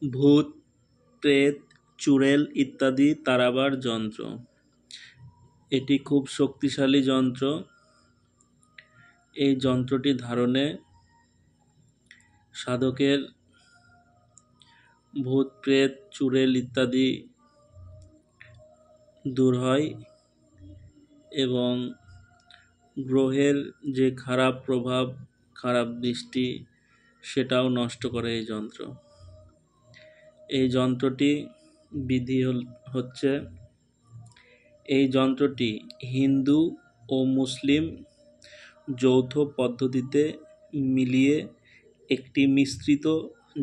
ভূত, প্রেত, চুড়েল ইত্যাদি তাড়াবার যন্ত্র। এটি খুব শক্তিশালী যন্ত্র। এই যন্ত্রটি ধারণে সাধকের ভূত, প্রেত, চুড়েল ইত্যাদি দূর হয় এবং গ্রহের যে খারাপ প্রভাব, খারাপ দৃষ্টি সেটাও নষ্ট করে এই যন্ত্র। এই যন্ত্রটি বিধি হচ্ছে, এই যন্ত্রটি হিন্দু ও মুসলিম যৌথ পদ্ধতিতে মিলিয়ে একটি মিশ্রিত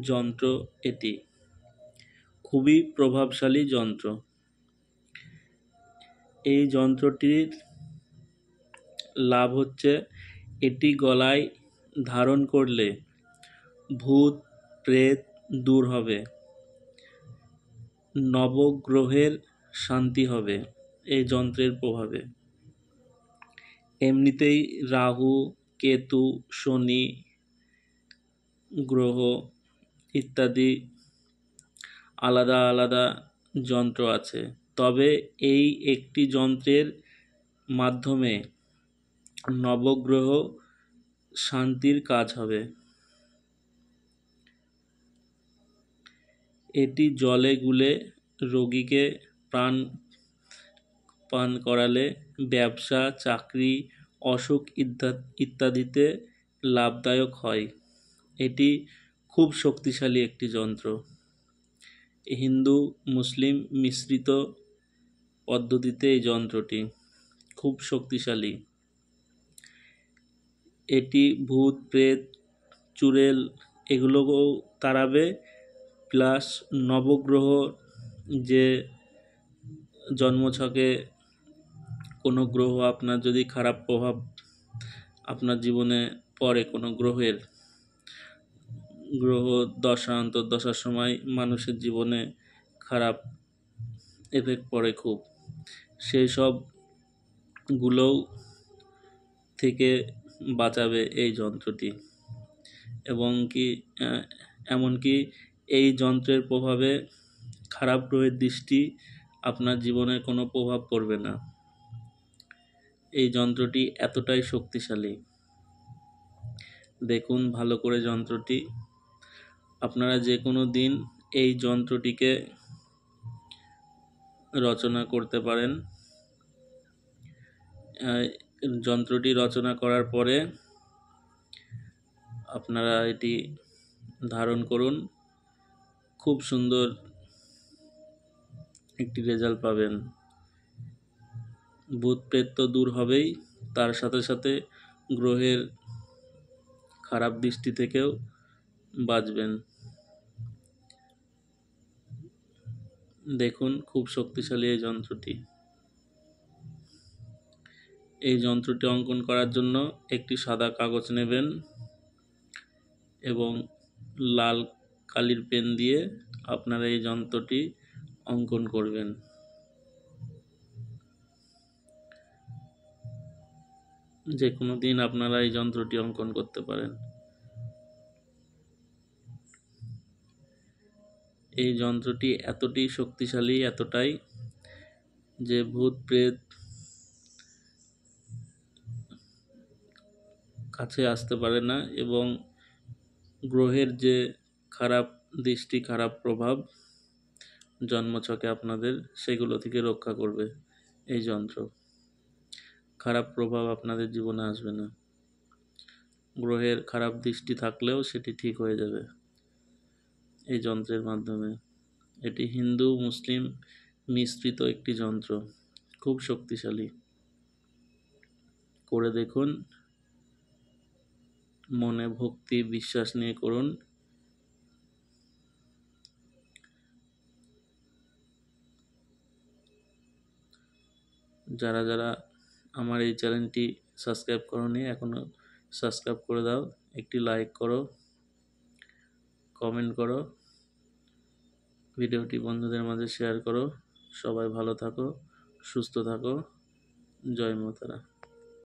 যন্ত্র। এটি খুবই প্রভাবশালী যন্ত্র। এই যন্ত্রটির লাভ হচ্ছে, এটি গলায় ধারণ করলে ভূত, প্রেত দূর হবে, নবগ্রহের শান্তি হবে এই যন্ত্রের প্রভাবে। এমনিতেই রাহু, কেতু, শনি গ্রহ ইত্যাদি আলাদা আলাদা যন্ত্র আছে, তবে এই একটি যন্ত্রের মাধ্যমে নবগ্রহ শান্তির কাজ হবে। এটি জলে গুলে রোগীকে প্রাণ পান করালে ব্যবসা, চাকরি, অসুখ ইত্যাদিতে লাভদায়ক হয়। এটি খুব শক্তিশালী একটি যন্ত্র। হিন্দু মুসলিম মিশ্রিত পদ্ধতিতে এই যন্ত্রটি খুব শক্তিশালী। এটি ভূত, প্রেত, চুড়েল এগুলোকেও তাড়াবে, প্লাস নবগ্রহ যে জন্মছকে কোনো গ্রহ আপনার যদি খারাপ প্রভাব আপনার জীবনে পড়ে, কোনো গ্রহের গ্রহ দশা অন্তর্দশার সময় মানুষের জীবনে খারাপ এফেক্ট পড়ে খুব, সেই সবগুলোও থেকে বাঁচাবে এই যন্ত্রটি। এবং কি এমনকি এই যন্ত্রের প্রভাবে খারাপ গ্রহের দৃষ্টি আপনার জীবনে কোনো প্রভাব পড়বে না। এই যন্ত্রটি এতটাই শক্তিশালী। দেখুন ভালো করে যন্ত্রটি। আপনারা যে কোনো দিন এই যন্ত্রটিকে রচনা করতে পারেন। যন্ত্রটি রচনা করার পরে আপনারা এটি ধারণ করুন, খুব সুন্দর একটি রেজাল্ট পাবেন। ভূত প্রেত তো দূর হবেই, তার সাথে সাথে গ্রহের খারাপ দৃষ্টি থেকেও বাঁচবেন। দেখুন খুব শক্তিশালী এই যন্ত্রটি। এই যন্ত্রটি অঙ্কন করার জন্য একটি সাদা কাগজ নেবেন এবং লাল কালির পেন দিয়ে আপনারা এই যন্ত্রটি অঙ্কন করবেন। যে কোনো দিন আপনারা এই যন্ত্রটি অঙ্কন করতে পারেন। এই যন্ত্রটি এতটাই শক্তিশালী, এতটাই যে ভূত প্রেত কাছে আসতে পারে না এবং গ্রহের যে খারাপ দৃষ্টি, খারাপ প্রভাব জন্মছকে আপনাদের, সেগুলো থেকে রক্ষা করবে এই যন্ত্র। খারাপ প্রভাব আপনাদের জীবনে আসবে না। গ্রহের খারাপ দৃষ্টি থাকলেও সেটি ঠিক হয়ে যাবে এই যন্ত্রের মাধ্যমে। এটি হিন্দু মুসলিম মিশ্রিত একটি যন্ত্র, খুব শক্তিশালী। করে দেখুন, মনে ভক্তি বিশ্বাস নিয়ে করুন। যারা যারা আমার এই চ্যানেলটি সাবস্ক্রাইব করোনি, এখনো সাবস্ক্রাইব করে দাও। একটি লাইক করো, কমেন্ট করো, ভিডিওটি বন্ধুদের মাঝে শেয়ার করো। সবাই ভালো থাকো, সুস্থ থাকো। জয় মা তারা।